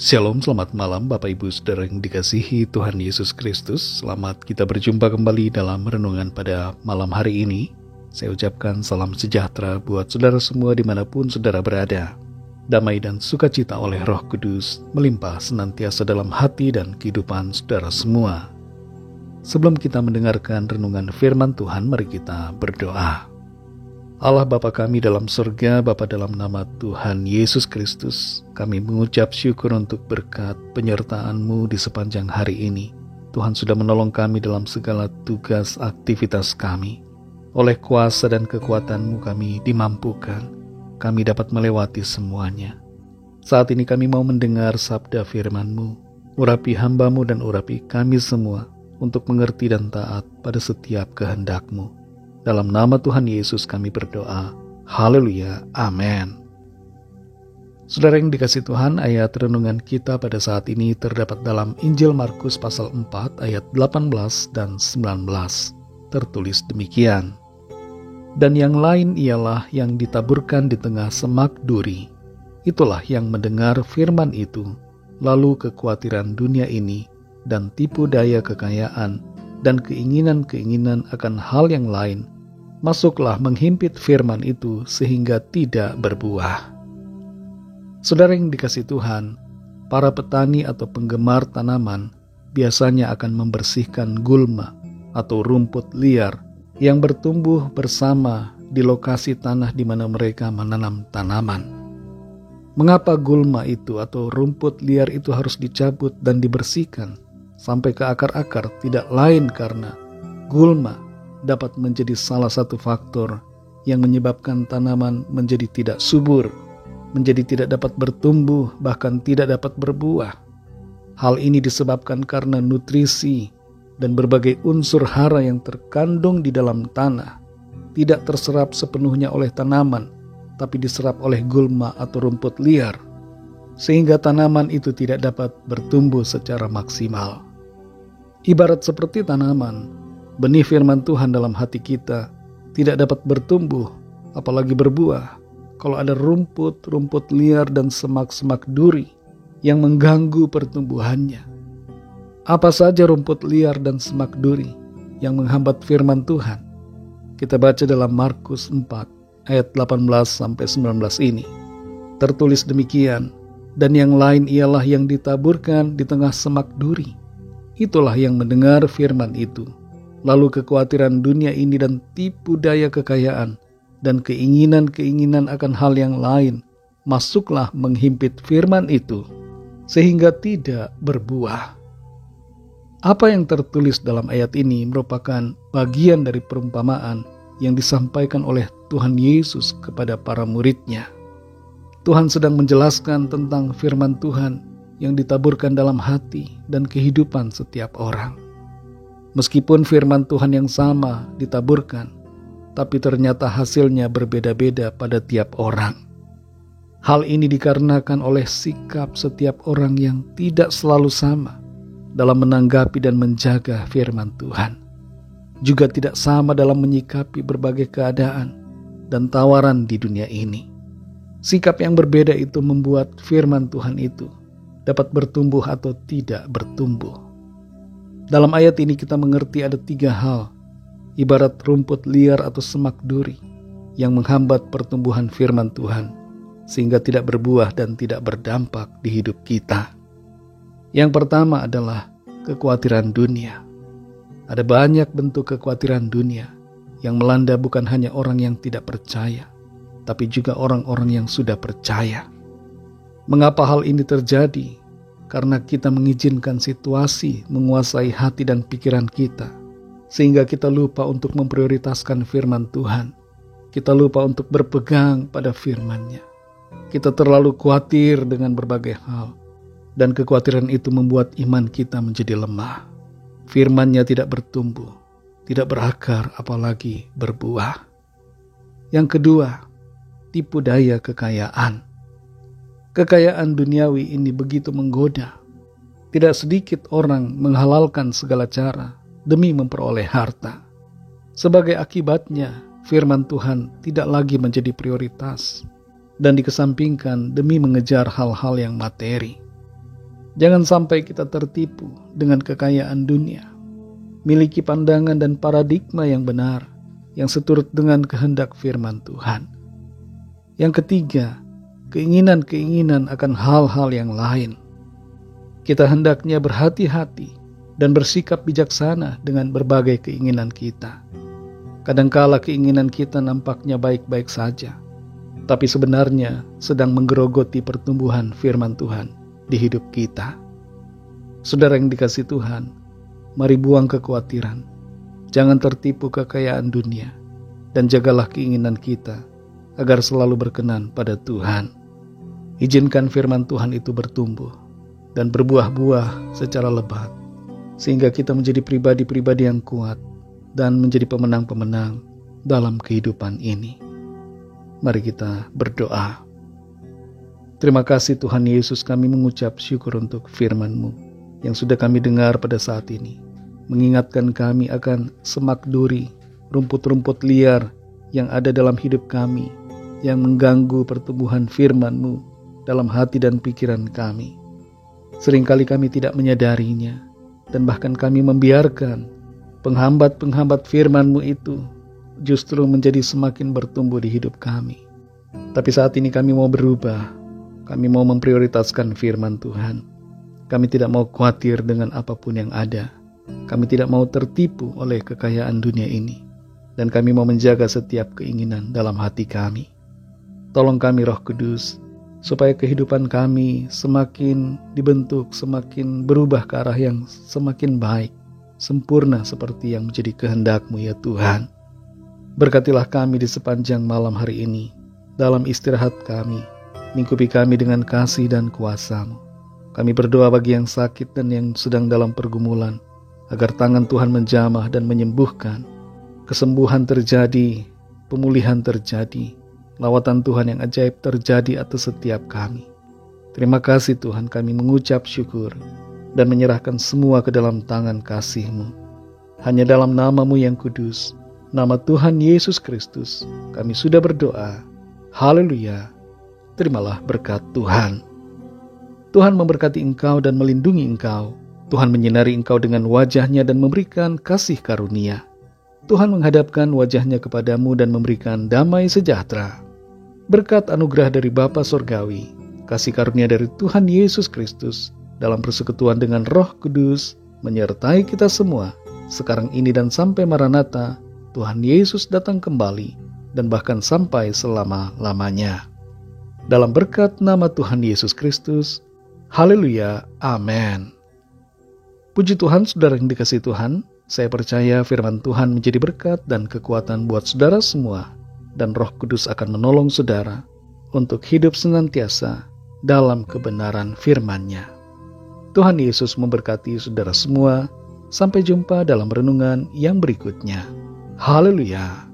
Shalom, selamat malam Bapak Ibu Saudara yang dikasihi Tuhan Yesus Kristus. Selamat kita berjumpa kembali dalam renungan pada malam hari ini. Saya ucapkan salam sejahtera buat saudara semua dimanapun saudara berada. Damai dan sukacita oleh Roh Kudus melimpah senantiasa dalam hati dan kehidupan saudara semua. Sebelum kita mendengarkan renungan firman Tuhan, mari kita berdoa. Allah Bapa kami dalam surga, Bapa dalam nama Tuhan Yesus Kristus, kami mengucap syukur untuk berkat penyertaan-Mu di sepanjang hari ini. Tuhan sudah menolong kami dalam segala tugas aktivitas kami. Oleh kuasa dan kekuatan-Mu kami dimampukan, kami dapat melewati semuanya. Saat ini kami mau mendengar sabda firman-Mu, urapi hamba-Mu dan urapi kami semua untuk mengerti dan taat pada setiap kehendak-Mu. Dalam nama Tuhan Yesus kami berdoa. Haleluya. Amin. Saudara yang dikasihi Tuhan, ayat renungan kita pada saat ini terdapat dalam Injil Markus pasal 4 ayat 18 dan 19. Tertulis demikian. Dan yang lain ialah yang ditaburkan di tengah semak duri. Itulah yang mendengar firman itu, lalu kekhawatiran dunia ini dan tipu daya kekayaan dan keinginan-keinginan akan hal yang lain, masuklah menghimpit firman itu sehingga tidak berbuah. Saudara yang dikasihi Tuhan, para petani atau penggemar tanaman biasanya akan membersihkan gulma atau rumput liar yang bertumbuh bersama di lokasi tanah di mana mereka menanam tanaman. Mengapa gulma itu atau rumput liar itu harus dicabut dan dibersihkan sampai ke akar-akar? Tidak lain karena gulma dapat menjadi salah satu faktor yang menyebabkan tanaman menjadi tidak subur, menjadi tidak dapat bertumbuh, bahkan tidak dapat berbuah. Hal ini disebabkan karena nutrisi dan berbagai unsur hara yang terkandung di dalam tanah tidak terserap sepenuhnya oleh tanaman, tapi diserap oleh gulma atau rumput liar, sehingga tanaman itu tidak dapat bertumbuh secara maksimal. Ibarat seperti tanaman, benih firman Tuhan dalam hati kita tidak dapat bertumbuh, apalagi berbuah, kalau ada rumput liar dan semak-semak duri yang mengganggu pertumbuhannya. Apa saja rumput liar dan semak duri yang menghambat firman Tuhan? Kita baca dalam Markus 4 ayat 18-19 ini. Tertulis demikian, dan yang lain ialah yang ditaburkan di tengah semak duri. Itulah yang mendengar firman itu, lalu kekhawatiran dunia ini dan tipu daya kekayaan dan keinginan-keinginan akan hal yang lain masuklah menghimpit firman itu sehingga tidak berbuah. Apa yang tertulis dalam ayat ini merupakan bagian dari perumpamaan yang disampaikan oleh Tuhan Yesus kepada para murid-Nya. Tuhan sedang menjelaskan tentang firman Tuhan yang ditaburkan dalam hati dan kehidupan setiap orang. Meskipun firman Tuhan yang sama ditaburkan, tapi ternyata hasilnya berbeda-beda pada tiap orang. Hal ini dikarenakan oleh sikap setiap orang yang tidak selalu sama dalam menanggapi dan menjaga firman Tuhan. Juga tidak sama dalam menyikapi berbagai keadaan dan tawaran di dunia ini. Sikap yang berbeda itu membuat firman Tuhan itu dapat bertumbuh atau tidak bertumbuh. Dalam ayat ini kita mengerti ada 3 hal, ibarat rumput liar atau semak duri yang menghambat pertumbuhan firman Tuhan, sehingga tidak berbuah dan tidak berdampak di hidup kita. Yang pertama adalah kekhawatiran dunia. Ada banyak bentuk kekhawatiran dunia yang melanda bukan hanya orang yang tidak percaya, tapi juga orang-orang yang sudah percaya. Mengapa hal ini terjadi? Karena kita mengizinkan situasi menguasai hati dan pikiran kita, sehingga kita lupa untuk memprioritaskan firman Tuhan. Kita lupa untuk berpegang pada firman-Nya. Kita terlalu khawatir dengan berbagai hal, dan kekhawatiran itu membuat iman kita menjadi lemah. Firman-Nya tidak bertumbuh, tidak berakar, apalagi berbuah. Yang kedua, tipu daya kekayaan. Kekayaan duniawi ini begitu menggoda. Tidak sedikit orang menghalalkan segala cara demi memperoleh harta. Sebagai akibatnya, firman Tuhan tidak lagi menjadi prioritas dan dikesampingkan demi mengejar hal-hal yang materi. Jangan sampai kita tertipu dengan kekayaan dunia. Miliki pandangan dan paradigma yang benar, yang seturut dengan kehendak firman Tuhan. Yang ketiga, keinginan-keinginan akan hal-hal yang lain. Kita hendaknya berhati-hati dan bersikap bijaksana dengan berbagai keinginan kita. Kadangkala keinginan kita nampaknya baik-baik saja, tapi sebenarnya sedang menggerogoti pertumbuhan firman Tuhan di hidup kita. Saudara yang dikasihi Tuhan, mari buang kekhawatiran. Jangan tertipu kekayaan dunia, dan jagalah keinginan kita agar selalu berkenan pada Tuhan. Izinkan firman Tuhan itu bertumbuh dan berbuah-buah secara lebat, sehingga kita menjadi pribadi-pribadi yang kuat dan menjadi pemenang-pemenang dalam kehidupan ini. Mari kita berdoa. Terima kasih Tuhan Yesus, kami mengucap syukur untuk firman-Mu yang sudah kami dengar pada saat ini. Mengingatkan kami akan semak duri, rumput-rumput liar yang ada dalam hidup kami, yang mengganggu pertumbuhan firman-Mu dalam hati dan pikiran kami. Seringkali kami tidak menyadarinya, dan bahkan kami membiarkan penghambat-penghambat firman-Mu itu justru menjadi semakin bertumbuh di hidup kami. Tapi saat ini kami mau berubah. Kami mau memprioritaskan firman Tuhan. Kami tidak mau khawatir dengan apapun yang ada. Kami tidak mau tertipu oleh kekayaan dunia ini. Dan kami mau menjaga setiap keinginan dalam hati kami. Tolong kami Roh Kudus, supaya kehidupan kami semakin dibentuk, semakin berubah ke arah yang semakin baik, sempurna seperti yang menjadi kehendak-Mu ya Tuhan. Berkatilah kami di sepanjang malam hari ini, dalam istirahat kami. Lingkupi kami dengan kasih dan kuasa-Mu. Kami berdoa bagi yang sakit dan yang sedang dalam pergumulan, agar tangan Tuhan menjamah dan menyembuhkan. Kesembuhan terjadi, pemulihan terjadi, lawatan Tuhan yang ajaib terjadi atas setiap kami. Terima kasih Tuhan, kami mengucap syukur dan menyerahkan semua ke dalam tangan kasih-Mu. Hanya dalam nama-Mu yang kudus, nama Tuhan Yesus Kristus, kami sudah berdoa. Haleluya. Terimalah berkat Tuhan. Tuhan memberkati engkau dan melindungi engkau. Tuhan menyinari engkau dengan wajah-Nya dan memberikan kasih karunia. Tuhan menghadapkan wajah-Nya kepadamu dan memberikan damai sejahtera. Berkat anugerah dari Bapa Sorgawi, kasih karunia dari Tuhan Yesus Kristus, dalam persekutuan dengan Roh Kudus, menyertai kita semua, sekarang ini dan sampai Maranatha, Tuhan Yesus datang kembali, dan bahkan sampai selama-lamanya. Dalam berkat nama Tuhan Yesus Kristus, haleluya, amin. Puji Tuhan, saudara yang dikasihi Tuhan, saya percaya firman Tuhan menjadi berkat dan kekuatan buat saudara semua, dan Roh Kudus akan menolong saudara untuk hidup senantiasa dalam kebenaran firman-Nya. Tuhan Yesus memberkati saudara semua. Sampai jumpa dalam renungan yang berikutnya. Haleluya.